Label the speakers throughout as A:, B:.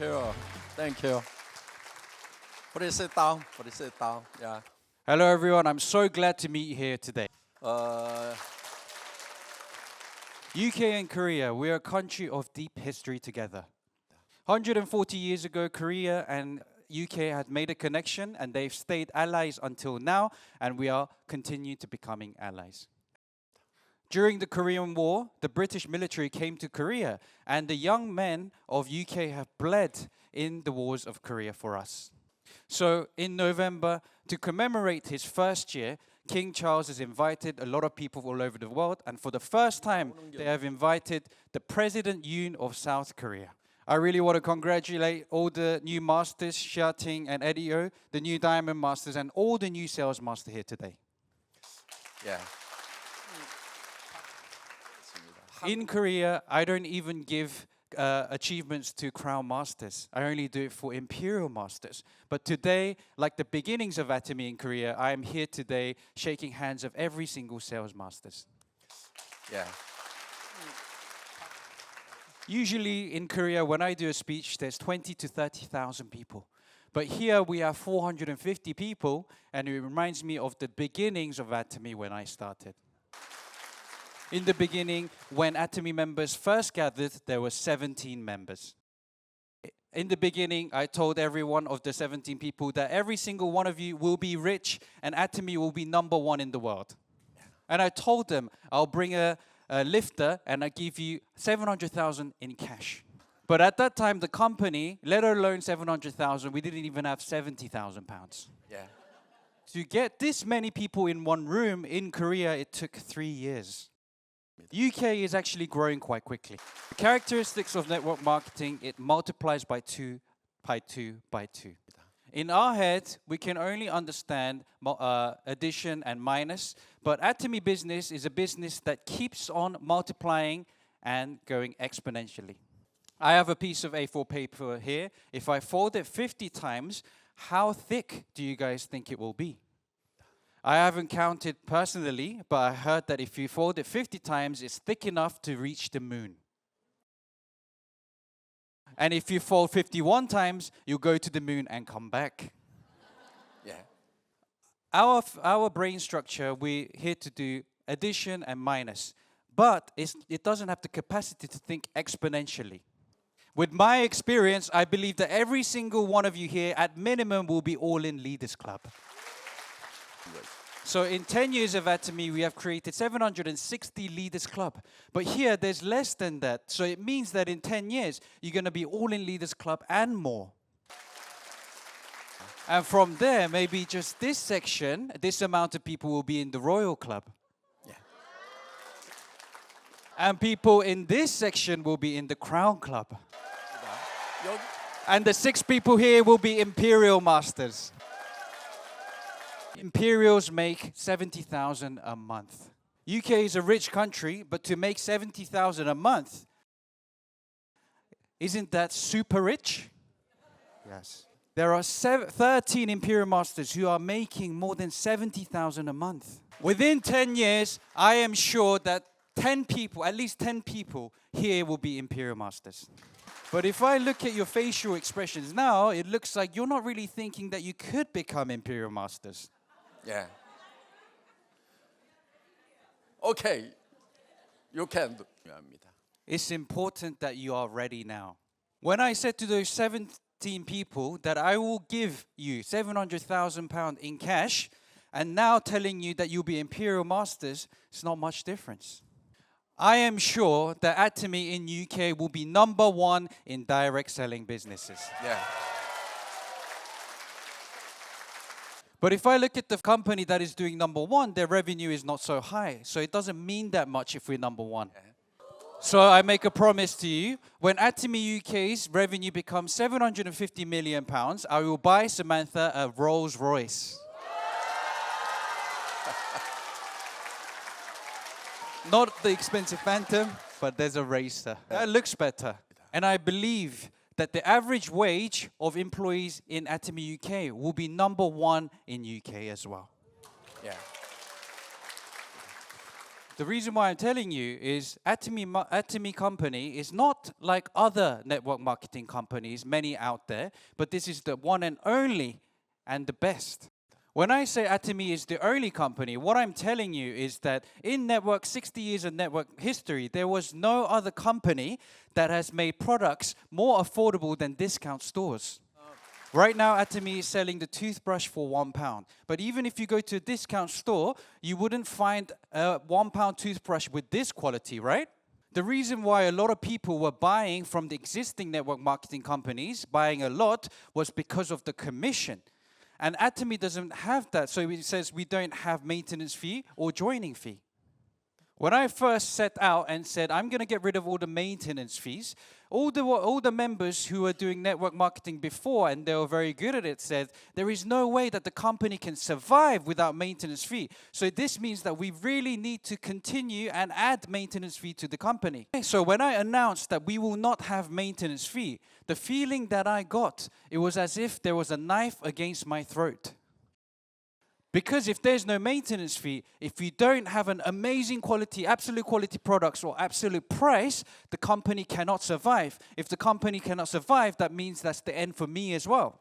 A: you. Thank you. Please sit down. Please sit down. Yeah.
B: Hello, everyone. I'm so glad to meet you here today. UK and Korea, we're a country of deep history together. 140 years ago, Korea and UK had made a connection, and they've stayed allies until now, and we are continuing to becoming allies. During the Korean War, the British military came to Korea, and the young men of UK have bled in the wars of Korea for us. So in November, to commemorate his first year, King Charles has invited a lot of people all over the world, and for the first time, they have invited the President Yoon of South Korea. I really want to congratulate all the new masters, Xia-Ting and Eddie O, the new Diamond Masters, and all the new Sales Master here today.
A: Yeah.
B: In Korea, I don't even give achievements to Crown Masters. I only do it for Imperial Masters. But today, like the beginnings of Atomy in Korea, I am here today shaking hands of every single Sales Masters.
A: Yeah.
B: Usually in Korea, when I do a speech, there's 20 to 30,000 people. But here we have 450 people, and it reminds me of the beginnings of Atomy when I started. In the beginning, when Atomy members first gathered, there were 17 members. In the beginning, I told every one of the 17 people that every single one of you will be rich and Atomy will be #1 in the world. And I told them, I'll bring a lifter and I give you 700,000 in cash. But at that time, the company, let alone 700,000, we didn't even have 70,000 pounds.
A: Yeah.
B: To get this many people in one room in Korea, it took 3 years. UK is actually growing quite quickly. The characteristics of network marketing, it multiplies by 2, by 2, by 2. In our head, we can only understand addition and minus, but Atomy business is a business that keeps on multiplying and going exponentially. I have a piece of A4 paper here. If I fold it 50 times, how thick do you guys think it will be? I haven't counted personally, but I heard that if you fold it 50 times, it's thick enough to reach the moon. And if you fold 51 times, you'll go to the moon and come back.
A: Yeah.
B: Our brain structure, we're here to do addition and minus, but it doesn't have the capacity to think exponentially. With my experience, I believe that every single one of you here, at minimum, will be all in Leaders Club. So in 10 years of Atomy, we have created 760 Leaders Club. But here, there's less than that. So it means that in 10 years, you're going to be all in Leaders Club and more. And from there, maybe just this section, this amount of people will be in the Royal Club.
A: Yeah.
B: And people in this section will be in the Crown Club. And the 6 people here will be Imperial Masters. Imperials make 70,000 a month. UK is a rich country, but to make 70,000 a month, isn't that super rich? Yes. There are 13 Imperial Masters who are making more than 70,000 a month. Within 10 years, I am sure that 10 people, at least 10 people here will be Imperial Masters. But if I look at your facial expressions now, it looks like you're not really thinking that you could become Imperial Masters.
A: Yeah. Okay. You can do.
B: It's important that you are ready now. When I said to those 17 people that I will give you 700,000 pounds in cash, and now telling you that you'll be Imperial Masters, it's not much difference. I am sure that Atomy in UK will be #1 in direct selling businesses.
A: Yeah.
B: But if I look at the company that is doing #1, their revenue is not so high. So it doesn't mean that much if we're #1. So I make a promise to you, when Atomy UK's revenue becomes 750 million pounds, I will buy Samantha a Rolls Royce. Not the expensive Phantom, but there's a racer. That looks better. And I believe that the average wage of employees in Atomy UK will be #1 in UK as well.
A: Yeah.
B: The reason why I'm telling you is Atomy company is not like other network marketing companies, many out there, but this is the one and only and the best. When I say Atomy is the only company, what I'm telling you is that in network, 60 years of network history, there was no other company that has made products more affordable than discount stores. Right now, Atomy is selling the toothbrush for £1. But even if you go to a discount store, you wouldn't find a £1 toothbrush with this quality, right? The reason why a lot of people were buying from the existing network marketing companies, buying a lot, was because of the commission. And Atomy doesn't have that, so it says we don't have maintenance fee or joining fee. When I first set out and said, I'm going to get rid of all the maintenance fees, all the members who were doing network marketing before, and they were very good at it, said, there is no way that the company can survive without maintenance fee. So this means that we really need to continue and add maintenance fee to the company. So when I announced that we will not have maintenance fee, the feeling that I got, it was as if there was a knife against my throat. Because if there's no maintenance fee, if you don't have an amazing quality, absolute quality products or absolute price, the company cannot survive. If the company cannot survive, that means that's the end for me as well.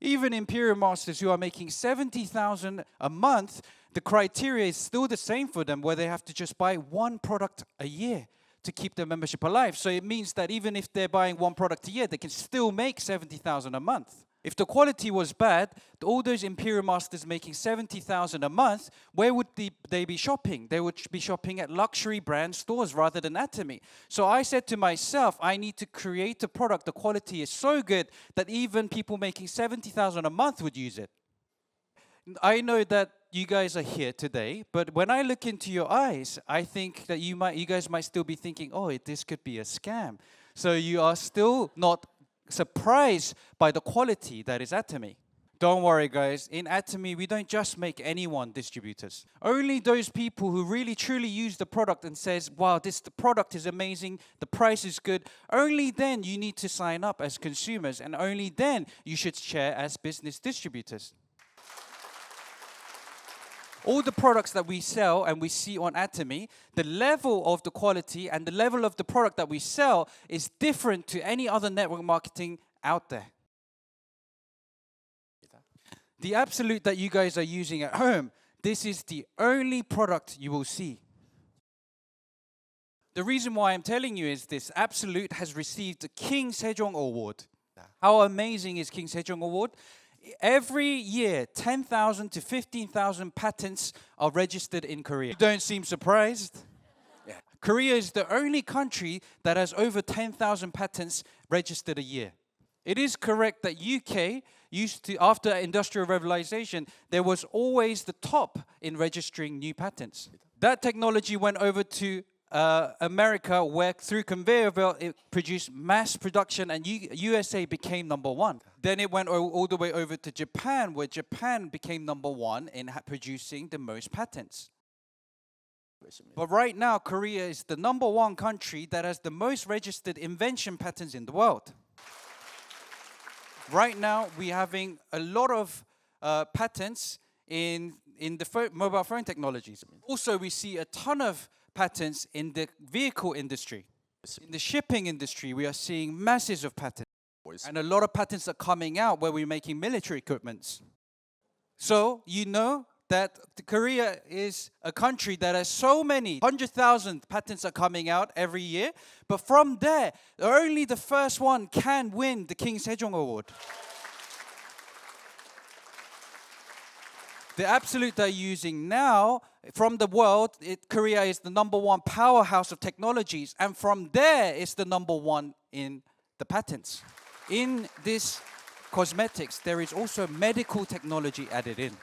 B: Even Imperial Masters who are making 70,000 a month, the criteria is still the same for them, where they have to just buy one product a year to keep their membership alive. So it means that even if they're buying one product a year, they can still make 70,000 a month. If the quality was bad, all those Imperial Masters making 70,000 a month, where would they be shopping? They would be shopping at luxury brand stores rather than Atomy. So I said to myself, I need to create a product. The quality is so good that even people making 70,000 a month would use it. I know that you guys are here today, but when I look into your eyes, I think that you guys might still be thinking, oh, this could be a scam. So you are still not surprised by the quality that is Atomy. Don't worry, guys. In Atomy, we don't just make anyone distributors. Only those people who really truly use the product and says, wow, the product is amazing, the price is good, only then you need to sign up as consumers, and only then you should share as business distributors. All the products that we sell and we see on Atomy, the level of the quality and the level of the product that we sell is different to any other network marketing out there. The Absolute that you guys are using at home, this is the only product you will see. The reason why I'm telling you is this Absolute has received the King Sejong Award. How amazing is King Sejong Award? Every year, 10,000 to 15,000 patents are registered in Korea. You don't seem surprised? Yeah. Korea is the only country that has over 10,000 patents registered a year. It is correct that UK used to, after Industrial Revolution, there was always the top in registering new patents. That technology went over to America, where through conveyor belt it produced mass production, and USA became #1. Then it went all the way over to Japan, where Japan became #1 in producing the most patents. But right now, Korea is the #1 country that has the most registered invention patents in the world. Right now, we're having a lot of patents in the mobile phone technologies. Also, we see a ton of patents in the vehicle industry. In the shipping industry, we are seeing masses of patents. And a lot of patents are coming out where we're making military equipment. So, you know that Korea is a country that has so many, 100,000 patents are coming out every year. But from there, only the first one can win the King Sejong Award. The Absolute they're using now, from the world, Korea is the #1 powerhouse of technologies. And from there, it's the #1 in the patents. In this cosmetics, there is also medical technology added in.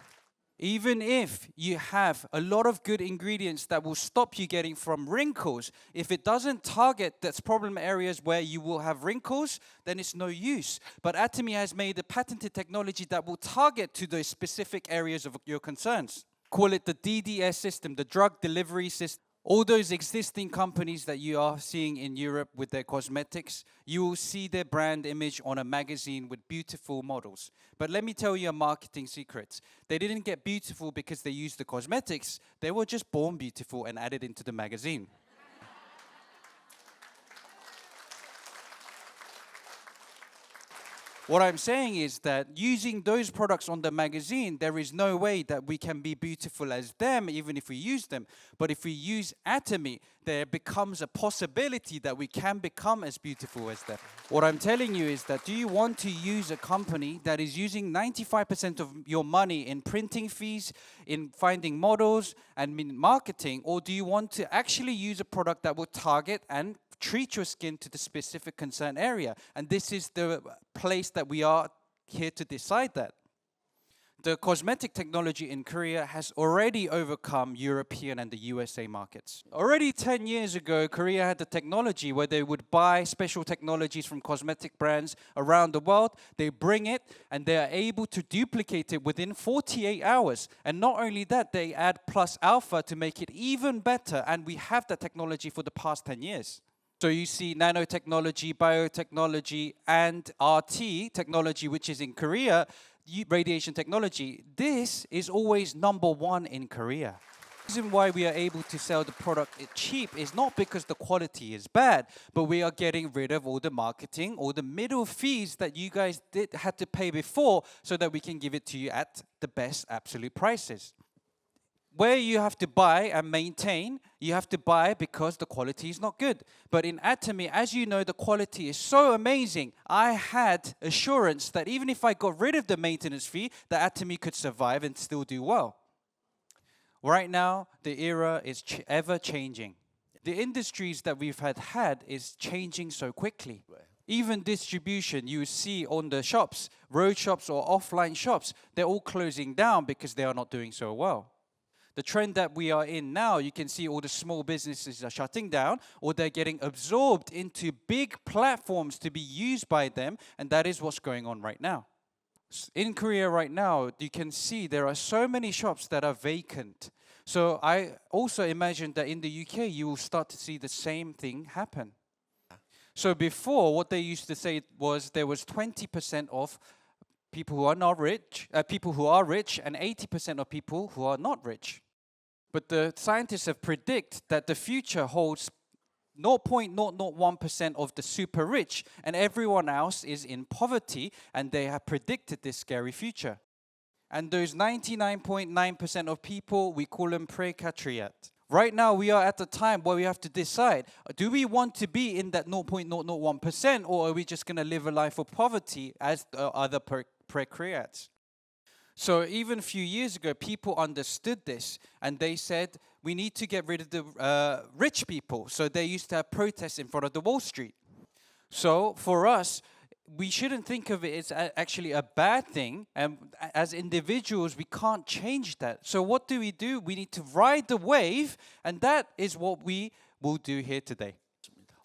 B: Even if you have a lot of good ingredients that will stop you getting from wrinkles, if it doesn't target that's problem areas where you will have wrinkles, then it's no use. But Atomy has made a patented technology that will target to those specific areas of your concerns. Call it the DDS system, the drug delivery system. All those existing companies that you are seeing in Europe with their cosmetics, you will see their brand image on a magazine with beautiful models. But let me tell you a marketing secret. They didn't get beautiful because they used the cosmetics. They were just born beautiful and added into the magazine. What I'm saying is that using those products on the magazine, there is no way that we can be beautiful as them, even if we use them. But if we use Atomy, there becomes a possibility that we can become as beautiful as them. What I'm telling you is that do you want to use a company that is using 95% of your money in printing fees, in finding models, and in marketing, or do you want to actually use a product that will target and treat your skin to the specific concern area? And this is the place that we are here to decide that. The cosmetic technology in Korea has already overcome European and the USA markets. Already 10 years ago, Korea had the technology where they would buy special technologies from cosmetic brands around the world. They bring it and they are able to duplicate it within 48 hours. And not only that, they add plus alpha to make it even better. And we have that technology for the past 10 years. So you see nanotechnology, biotechnology, and RT technology, which is in Korea, radiation technology. This is always number one in Korea. The reason why we are able to sell the product cheap is not because the quality is bad, but we are getting rid of all the marketing, all the middle fees that you guys had to pay before so that we can give it to you at the best absolute prices. Where you have to buy and maintain, you have to buy because the quality is not good. But in Atomy, as you know, the quality is so amazing. I had assurance that even if I got rid of the maintenance fee, the Atomy could survive and still do well. Right now, the era is ever changing. The industries that we've had is changing so quickly. Even distribution, you see on the shops, road shops or offline shops, they're all closing down because they are not doing so well. The trend that we are in now, you can see all the small businesses are shutting down or they're getting absorbed into big platforms to be used by them, and that is what's going on right now. In Korea right now, you can see there are so many shops that are vacant. So I also imagine that in the UK, you will start to see the same thing happen. So before, what they used to say was there was 20% of people who are not rich, people who are rich, and 80% of people who are not rich. But the scientists have predicted that the future holds 0.001% of the super rich, and everyone else is in poverty, and they have predicted this scary future. And those 99.9% of people, we call them precariat. Right now, we are at the time where we have to decide, do we want to be in that 0.001%, or are we just going to live a life of poverty as other precariats? So even a few years ago, people understood this, and they said, we need to get rid of the rich people. So they used to have protests in front of the Wall Street. So for us, we shouldn't think of it as actually a bad thing. And as individuals, we can't change that. So what do? We need to ride the wave, and that is what we will do here today.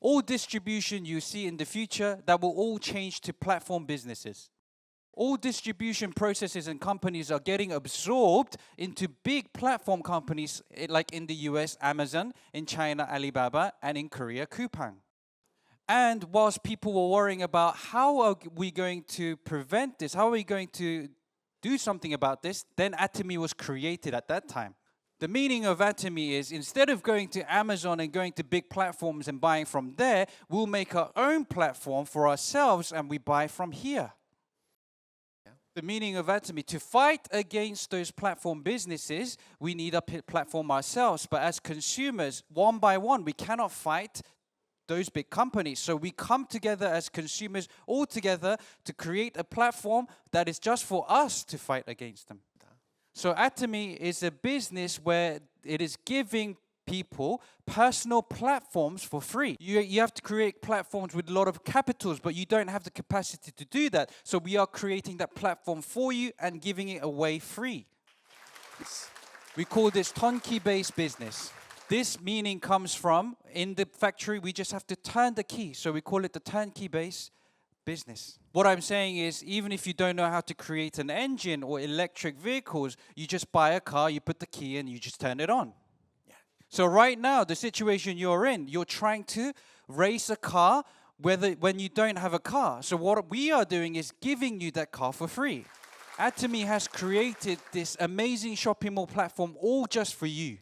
B: All distribution you see in the future, that will all change to platform businesses. All distribution processes and companies are getting absorbed into big platform companies like in the US, Amazon, in China, Alibaba, and in Korea, Coupang. And whilst people were worrying about how are we going to prevent this, how are we going to do something about this, then Atomy was created at that time. The meaning of Atomy is instead of going to Amazon and going to big platforms and buying from there, we'll make our own platform for ourselves and we buy from here. The meaning of Atomy, to fight against those platform businesses, we need a platform ourselves. But as consumers, one by one, we cannot fight those big companies. So we come together as consumers all together to create a platform that is just for us to fight against them. So Atomy is a business where it is giving people personal platforms for free. You have to create platforms with a lot of capitals, but you don't have the capacity to do that. So we are creating that platform for you and giving it away free. We call this turnkey-based business. This meaning comes from, in the factory, we just have to turn the key. So we call it the turnkey-based business. What I'm saying is, even if you don't know how to create an engine or electric vehicles, you just buy a car, you put the key in, you just turn it on. So right now, the situation you're in, you're trying to race a car when you don't have a car. So what we are doing is giving you that car for free. Atomy has created this amazing shopping mall platform all just for you.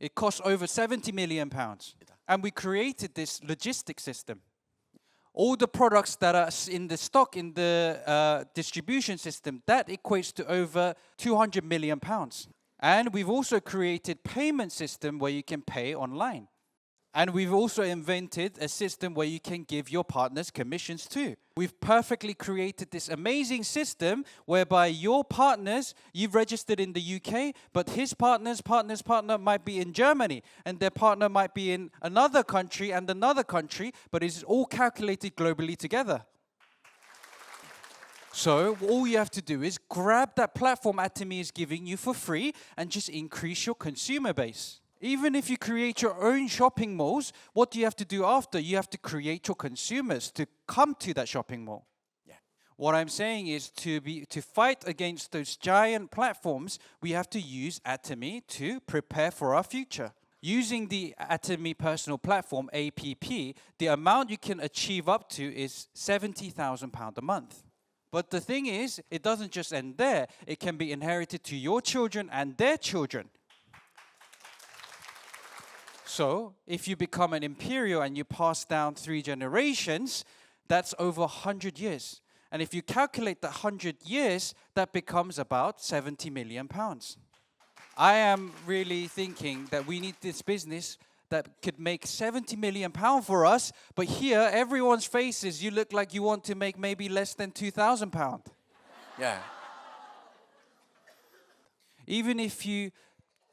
B: It costs over 70 million pounds. And we created this logistics system. All the products that are in the stock, in the distribution system, that equates to over 200 million pounds. And we've also created payment system where you can pay online. And we've also invented a system where you can give your partners commissions too. We've perfectly created this amazing system whereby your partners, you've registered in the UK, but his partner might be in Germany, and their partner might be in another country, but it's all calculated globally together. So all you have to do is grab that platform Atomy is giving you for free and just increase your consumer base. Even if you create your own shopping malls, what do you have to do after? You have to create your consumers to come to that shopping mall. Yeah. What I'm saying is to fight against those giant platforms, we have to use Atomy to prepare for our future. Using the Atomy personal platform, APP, the amount you can achieve up to is £70,000 a month. But the thing is, it doesn't just end there. It can be inherited to your children and their children. So, if you become an imperial and you pass down 3 generations, that's over 100 years. And if you calculate the 100 years, that becomes about 70 million pounds. I am really thinking that we need this business that could make 70 million pounds for us, but here, everyone's faces, you look like you want to make maybe less than 2,000 pounds.
A: Yeah.
B: Even if you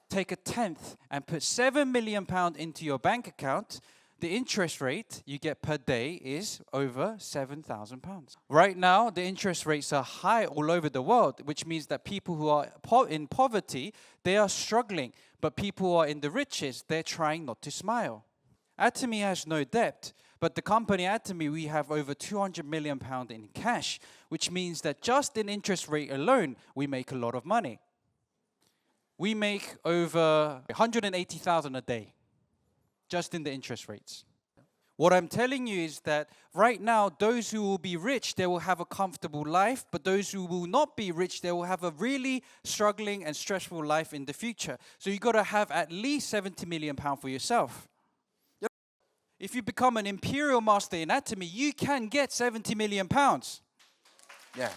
B: take a tenth and put 7 million pounds into your bank account, the interest rate you get per day is over 7,000 pounds. Right now, the interest rates are high all over the world, which means that people who are in poverty, they are struggling. But people who are in the riches, they're trying not to smile. Atomy has no debt, but the company Atomy, we have over 200 million pounds in cash, which means that just in interest rate alone, we make a lot of money. We make over 180,000 a day, just in the interest rates. What I'm telling you is that right now, those who will be rich, they will have a comfortable life, but those who will not be rich, they will have a really struggling and stressful life in the future. So you've got to have at least 70 million pounds for yourself. Yep. If you become an imperial master in Atomy, you can get 70 million pounds.
A: Yeah.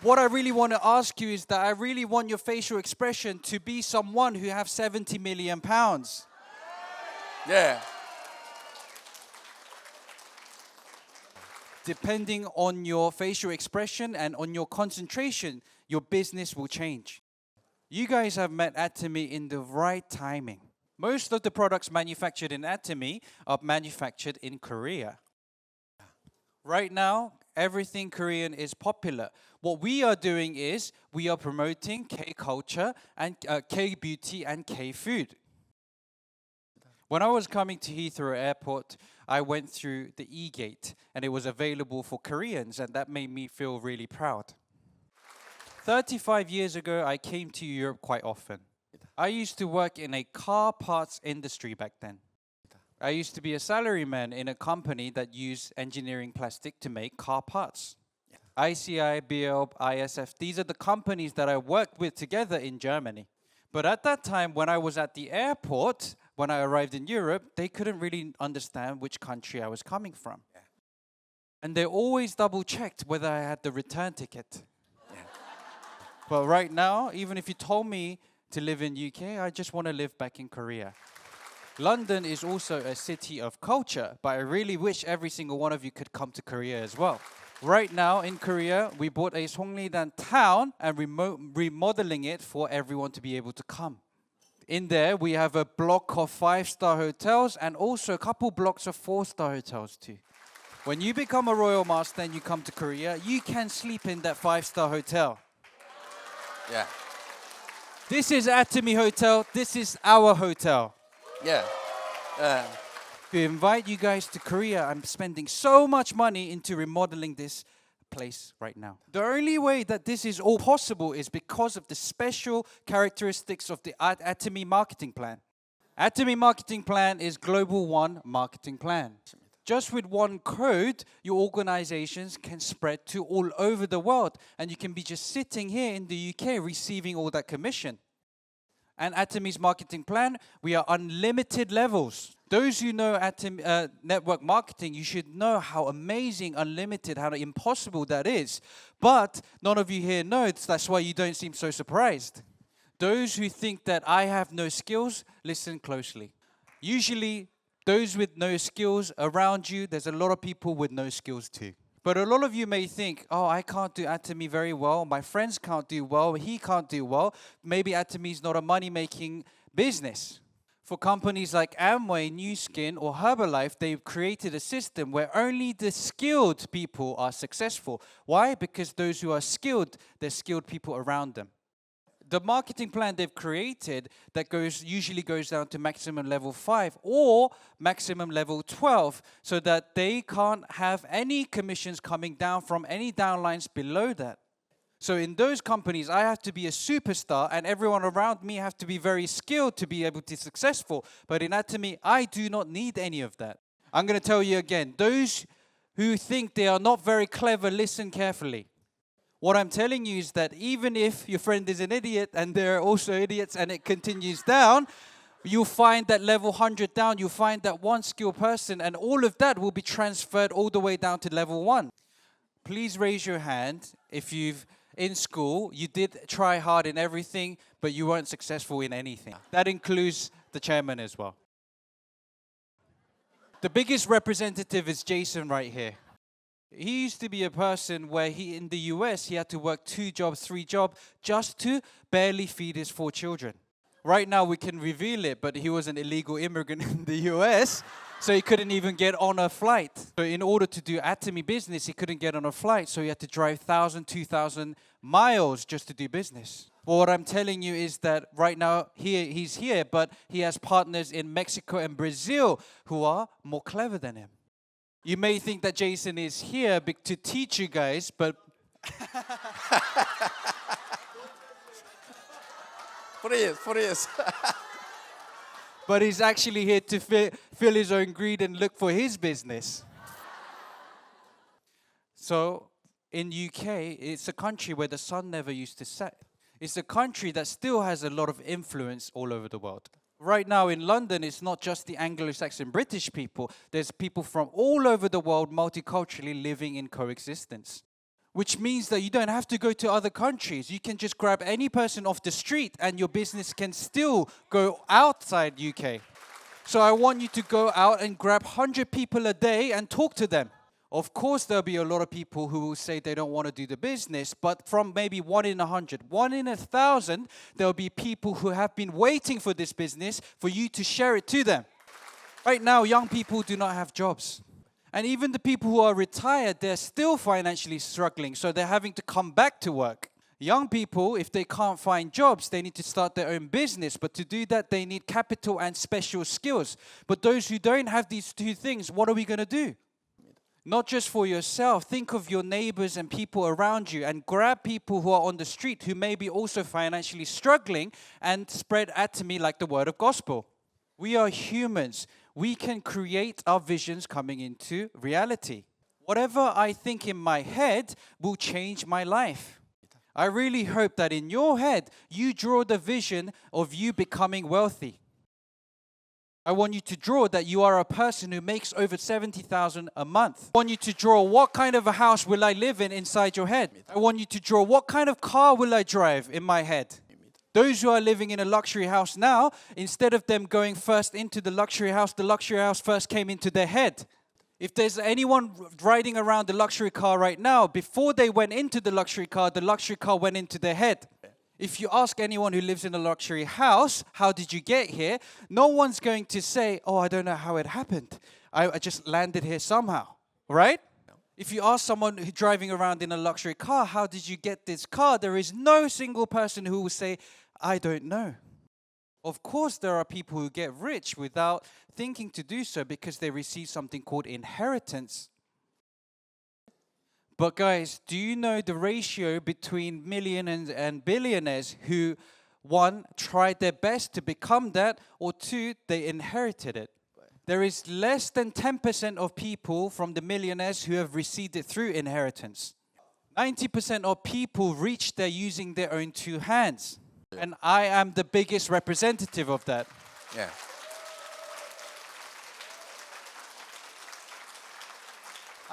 B: What I really want to ask you is that I really want your facial expression to be someone who have 70 million pounds.
A: Yeah.
B: Depending on your facial expression and on your concentration, your business will change. You guys have met Atomy in the right timing. Most of the products manufactured in Atomy are manufactured in Korea. Right now, everything Korean is popular. What we are doing is we are promoting K-culture and K-beauty and K-food. When I was coming to Heathrow Airport, I went through the E-gate and it was available for Koreans, and that made me feel really proud. 35 years ago, I came to Europe quite often. I used to work in a car parts industry back then. I used to be a salaryman in a company that used engineering plastic to make car parts. ICI, BL, ISF, these are the companies that I worked with together in Germany. But at that time, when I was at the airport, when I arrived in Europe, they couldn't really understand which country I was coming from. Yeah. And they always double-checked whether I had the return ticket. Yeah. But right now, even if you told me to live in UK, I just want to live back in Korea. London is also a city of culture, but I really wish every single one of you could come to Korea as well. Right now in Korea, we bought a Songridan town and remodeling it for everyone to be able to come. In there, we have a block of 5-star hotels and also a couple blocks of 4-star hotels too. When you become a royal master and you come to Korea, you can sleep in that 5-star hotel.
A: Yeah.
B: This is Atomy Hotel. This is our hotel.
A: Yeah.
B: To invite you guys to Korea, I'm spending so much money into remodeling this place right now. The only way that this is all possible is because of the special characteristics of the Atomy marketing plan. Atomy marketing plan is Global One marketing plan. Just with one code, your organizations can spread to all over the world, and you can be just sitting here in the UK receiving all that commission. And Atomy's marketing plan, we are unlimited levels. Those who know network marketing, you should know how amazing, unlimited, how impossible that is. But none of you here know, that's why you don't seem so surprised. Those who think that I have no skills, listen closely. Usually, those with no skills around you, there's a lot of people with no skills too. But a lot of you may think, oh, I can't do Atomy very well. My friends can't do well. He can't do well. Maybe Atomy is not a money-making business. For companies like Amway, Nu Skin, or Herbalife, they've created a system where only the skilled people are successful. Why? Because those who are skilled, they're skilled people around them. The marketing plan they've created that usually goes down to maximum level 5 or maximum level 12 so that they can't have any commissions coming down from any downlines below that. So in those companies, I have to be a superstar and everyone around me have to be very skilled to be able to be successful. But in Atomy, I do not need any of that. I'm going to tell you again, those who think they are not very clever, listen carefully. What I'm telling you is that even if your friend is an idiot and they're also idiots and it continues down, you'll find that level 100 down, you'll find that one skilled person and all of that will be transferred all the way down to level 1. Please raise your hand if in school, you did try hard in everything, but you weren't successful in anything. That includes the chairman as well. The biggest representative is Jason right here. He used to be a person where in the US, he had to work 2 jobs, 3 jobs, just to barely feed his 4 children. Right now, we can reveal it, but he was an illegal immigrant in the US, so he couldn't even get on a flight. So in order to do Atomy business, he couldn't get on a flight, so he had to drive 1,000, 2,000 miles just to do business. Well, what I'm telling you is that right now, he's here, but he has partners in Mexico and Brazil who are more clever than him. You may think that Jason is here to teach you guys, but
A: Please.
B: but he's actually here to fill his own greed and look for his business. So in UK, it's a country where the sun never used to set. It's a country that still has a lot of influence all over the world. Right now in London, it's not just the Anglo-Saxon British people. There's people from all over the world multiculturally living in coexistence. Which means that you don't have to go to other countries. You can just grab any person off the street and your business can still go outside UK. So I want you to go out and grab 100 people a day and talk to them. Of course, there'll be a lot of people who will say they don't want to do the business, but from maybe 1 in 100, 1 in 1,000, there'll be people who have been waiting for this business for you to share it to them. Right now, young people do not have jobs. And even the people who are retired, they're still financially struggling, so they're having to come back to work. Young people, if they can't find jobs, they need to start their own business. But to do that, they need capital and special skills. But those who don't have these 2 things, what are we going to do? Not just for yourself, think of your neighbors and people around you and grab people who are on the street who may be also financially struggling and spread Atomy like the word of gospel. We are humans. We can create our visions coming into reality. Whatever I think in my head will change my life. I really hope that in your head, you draw the vision of you becoming wealthy. I want you to draw that you are a person who makes over 70,000 a month. I want you to draw what kind of a house will I live in inside your head. I want you to draw what kind of car will I drive in my head. Those who are living in a luxury house now, instead of them going first into the luxury house first came into their head. If there's anyone riding around the luxury car right now, before they went into the luxury car went into their head. If you ask anyone who lives in a luxury house, how did you get here? No one's going to say, oh, I don't know how it happened. I just landed here somehow, right? If you ask someone who's driving around in a luxury car, how did you get this car? There is no single person who will say, I don't know. Of course, there are people who get rich without thinking to do so because they receive something called inheritance. But guys, do you know the ratio between millionaires and billionaires who, one, tried their best to become that, or two, they inherited it? There is less than 10% of people from the millionaires who have received it through inheritance. 90% of people reach there using their own two hands. And I am the biggest representative of that.
A: Yeah.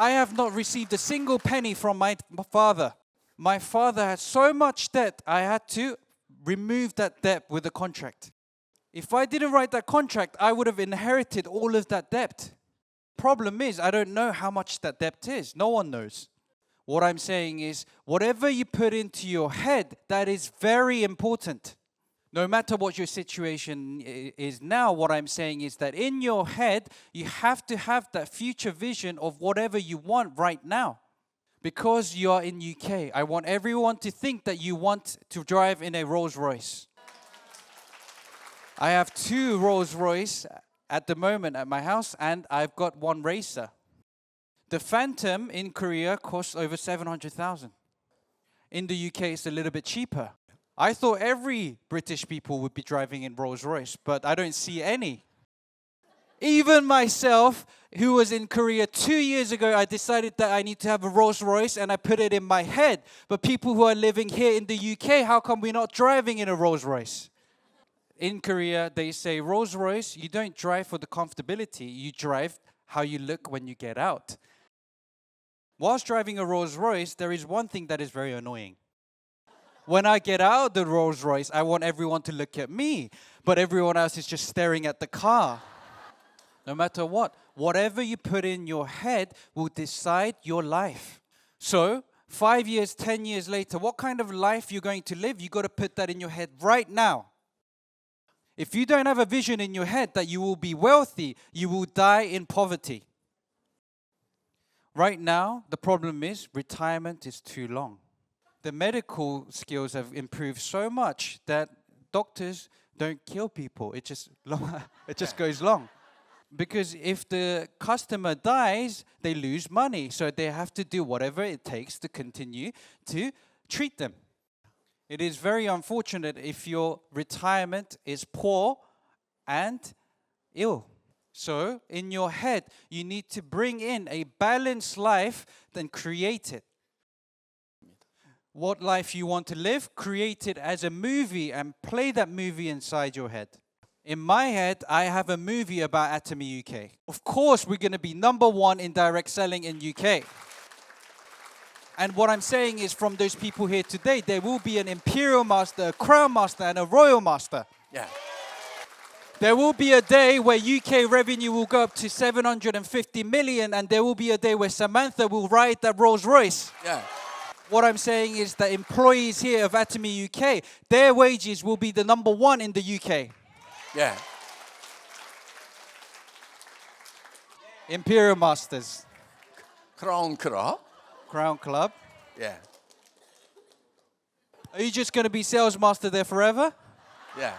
B: I have not received a single penny from my father. My father had so much debt, I had to remove that debt with a contract. If I didn't write that contract, I would have inherited all of that debt. Problem is, I don't know how much that debt is. No one knows. What I'm saying is, whatever you put into your head, that is very important. No matter what your situation is now, what I'm saying is that in your head, you have to have that future vision of whatever you want right now. Because you are in UK, I want everyone to think that you want to drive in a Rolls Royce. I have 2 Rolls Royce at the moment at my house, and I've got 1 racer. The Phantom in Korea costs over 700,000. In the UK, it's a little bit cheaper. I thought every British people would be driving in Rolls Royce, but I don't see any. Even myself, who was in Korea 2 years ago, I decided that I need to have a Rolls Royce, and I put it in my head. But people who are living here in the UK, how come we're not driving in a Rolls Royce? In Korea, they say Rolls Royce, you don't drive for the comfortability, you drive how you look when you get out. Whilst driving a Rolls Royce, there is one thing that is very annoying. When I get out of the Rolls Royce, I want everyone to look at me, but everyone else is just staring at the car. No matter what, whatever you put in your head will decide your life. So, 5 years, 10 years later, what kind of life you're going to live, you got to put that in your head right now. If you don't have a vision in your head that you will be wealthy, you will die in poverty. Right now, the problem is retirement is too long. The medical skills have improved so much that doctors don't kill people. It just goes long. Because if the customer dies, they lose money. So they have to do whatever it takes to continue to treat them. It is very unfortunate if your retirement is poor and ill. So in your head, you need to bring in a balanced life, then create it. What life you want to live, create it as a movie and play that movie inside your head. In my head, I have a movie about Atomy UK. Of course, we're going to be #1 in direct selling in UK. And what I'm saying is, from those people here today, there will be an Imperial Master, a Crown Master, and a Royal Master.
A: Yeah.
B: There will be a day where UK revenue will go up to 750 million, and there will be a day where Samantha will ride that Rolls Royce.
A: Yeah.
B: What I'm saying is that employees here of Atomy UK, their wages will be the #1 in the UK.
A: Yeah.
B: Imperial Masters.
A: Crown Club.
B: Crown Club.
A: Yeah.
B: Are you just going to be sales master there forever?
A: Yeah.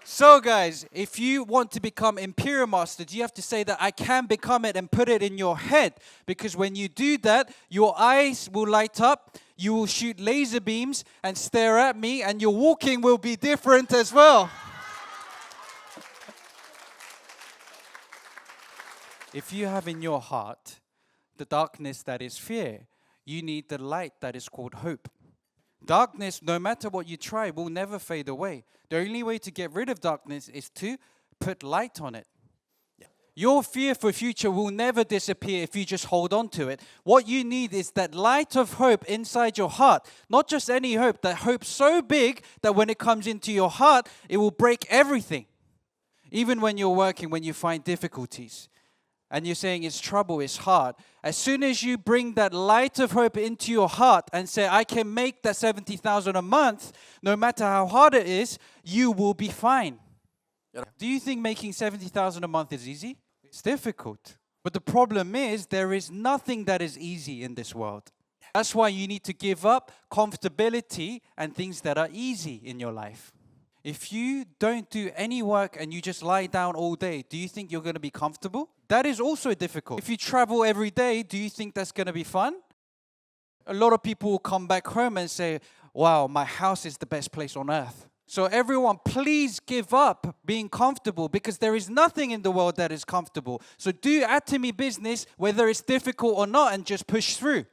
B: So guys, if you want to become Imperial Masters, you have to say that I can become it and put it in your head. Because when you do that, your eyes will light up, you will shoot laser beams and stare at me, and your walking will be different as well. If you have in your heart the darkness that is fear, you need the light that is called hope. Darkness, no matter what you try, will never fade away. The only way to get rid of darkness is to put light on it. Yeah. Your fear for future will never disappear if you just hold on to it. What you need is that light of hope inside your heart. Not just any hope, that hope so big that when it comes into your heart, it will break everything. Even when you're working, when you find difficulties, and you're saying it's trouble, it's hard. As soon as you bring that light of hope into your heart and say, I can make that 70,000 a month, no matter how hard it is, you will be fine. Yeah. Do you think making 70,000 a month is easy? It's difficult. But the problem is, there is nothing that is easy in this world. That's why you need to give up comfortability and things that are easy in your life. If you don't do any work and you just lie down all day, do you think you're going to be comfortable? That is also difficult. If you travel every day, do you think that's going to be fun? A lot of people will come back home and say, wow, my house is the best place on earth. So everyone, please give up being comfortable, because there is nothing in the world that is comfortable. So do Atomy business, whether it's difficult or not, and just push through.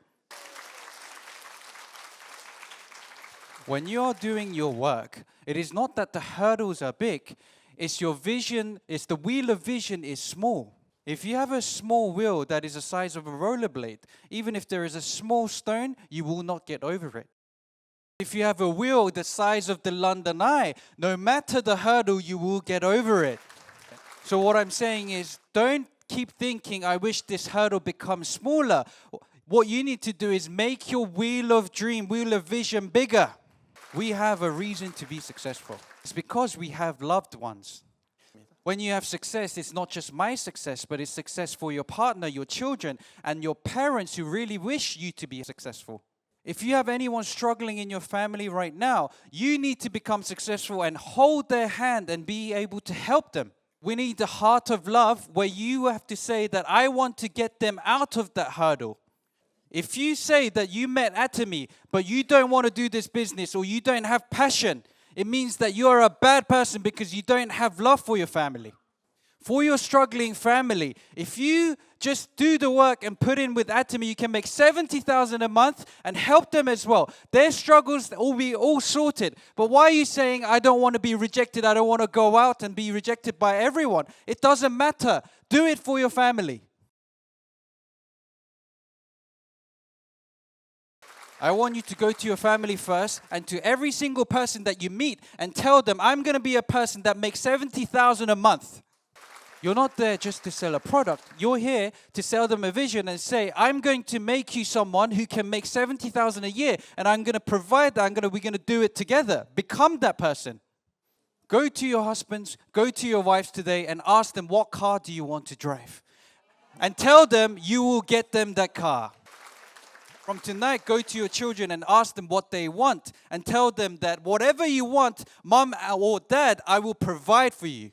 B: When you're doing your work, it is not that the hurdles are big, it's your vision, it's the wheel of vision is small. If you have a small wheel that is the size of a rollerblade, even if there is a small stone, you will not get over it. If you have a wheel the size of the London Eye, no matter the hurdle, you will get over it. So what I'm saying is, don't keep thinking, I wish this hurdle becomes smaller. What you need to do is make your wheel of dream, wheel of vision bigger. We have a reason to be successful. It's because we have loved ones. When you have success, it's not just my success, but it's success for your partner, your children, and your parents who really wish you to be successful. If you have anyone struggling in your family right now, you need to become successful and hold their hand and be able to help them. We need the heart of love where you have to say that I want to get them out of that hurdle. If you say that you met Atomy, but you don't want to do this business or you don't have passion, it means that you are a bad person because you don't have love for your family. For your struggling family, if you just do the work and put in with Atomy, you can make 70,000 a month and help them as well. Their struggles will be all sorted. But why are you saying, I don't want to be rejected, I don't want to go out and be rejected by everyone? It doesn't matter. Do it for your family. I want you to go to your family first and to every single person that you meet and tell them, I'm going to be a person that makes 70,000 a month. You're not there just to sell a product. You're here to sell them a vision and say, I'm going to make you someone who can make 70,000 a year, and I'm going to provide that. We're going to do it together. Become that person. Go to your husbands, go to your wives today and ask them, what car do you want to drive? And tell them you will get them that car. From tonight, go to your children and ask them what they want and tell them that whatever you want, mom or dad, I will provide for you.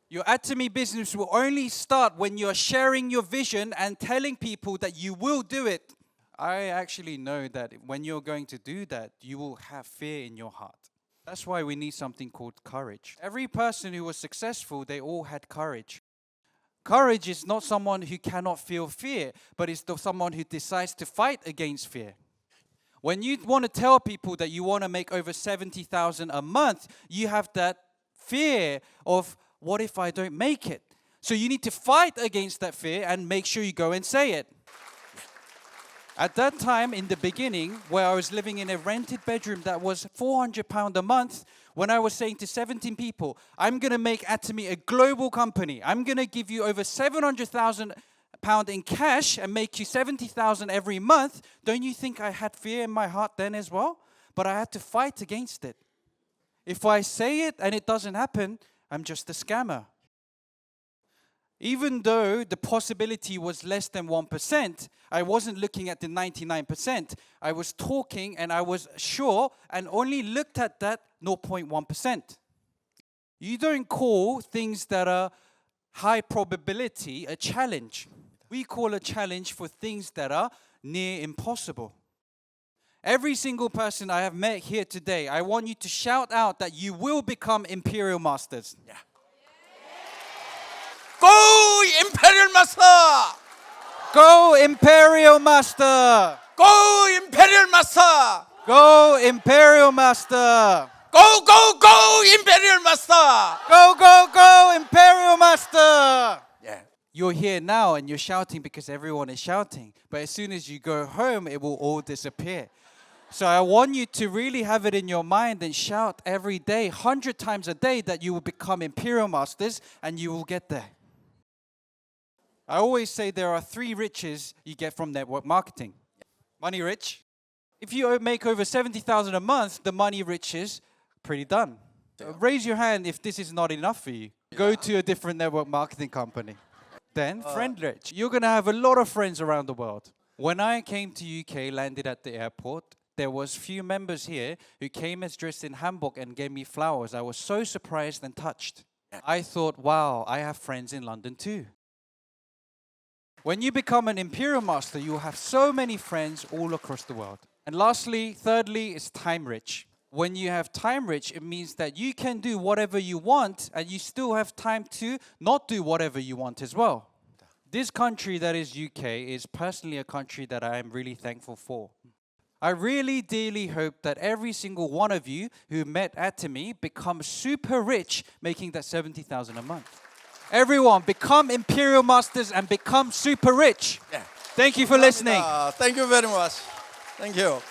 B: Your Atomy business will only start when you're sharing your vision and telling people that you will do it. I actually know that when you're going to do that, you will have fear in your heart. That's why we need something called courage. Every person who was successful, they all had courage. Courage is not someone who cannot feel fear, but it's someone who decides to fight against fear. When you want to tell people that you want to make over 70,000 a month, you have that fear of, what if I don't make it? So you need to fight against that fear and make sure you go and say it. At that time, in the beginning, where I was living in a rented bedroom that was £400 a month, when I was saying to 17 people, I'm going to make Atomy a global company. I'm going to give you over £700,000 in cash and make you 70,000 every month. Don't you think I had fear in my heart then as well? But I had to fight against it. If I say it and it doesn't happen, I'm just a scammer. Even though the possibility was less than 1%, I wasn't looking at the 99%. I was talking and I was sure and only looked at that 0.1%. You don't call things that are high probability a challenge. We call a challenge for things that are near impossible. Every single person I have met here today, I want you to shout out that you will become Imperial Masters.
A: Yeah. Go Imperial Master!
B: Go Imperial Master!
A: Go Imperial Master!
B: Go Imperial Master!
A: Go, go, go Imperial Master!
B: Go, go, go Imperial Master!
A: Yeah.
B: You're here now and you're shouting because everyone is shouting. But as soon as you go home, it will all disappear. So I want you to really have it in your mind and shout every day, 100 times a day, that you will become Imperial Masters and you will get there. I always say there are 3 riches you get from network marketing. Money rich. If you make over 70,000 a month, the money rich is pretty done. Raise your hand if this is not enough for you. Go to a different network marketing company. Then friend rich. You're going to have a lot of friends around the world. When I came to UK, landed at the airport, there was few members here who came as dressed in hanbok and gave me flowers. I was so surprised and touched. I thought, wow, I have friends in London too. When you become an Imperial Master, you will have so many friends all across the world. And lastly, thirdly, is time rich. When you have time rich, it means that you can do whatever you want and you still have time to not do whatever you want as well. This country that is UK is personally a country that I am really thankful for. I really dearly hope that every single one of you who met Atomy becomes super rich, making that 70,000 a month. Everyone, become Imperial Masters and become super rich.
A: Yeah.
B: Thank you for listening.
A: Thank you very much. Thank you.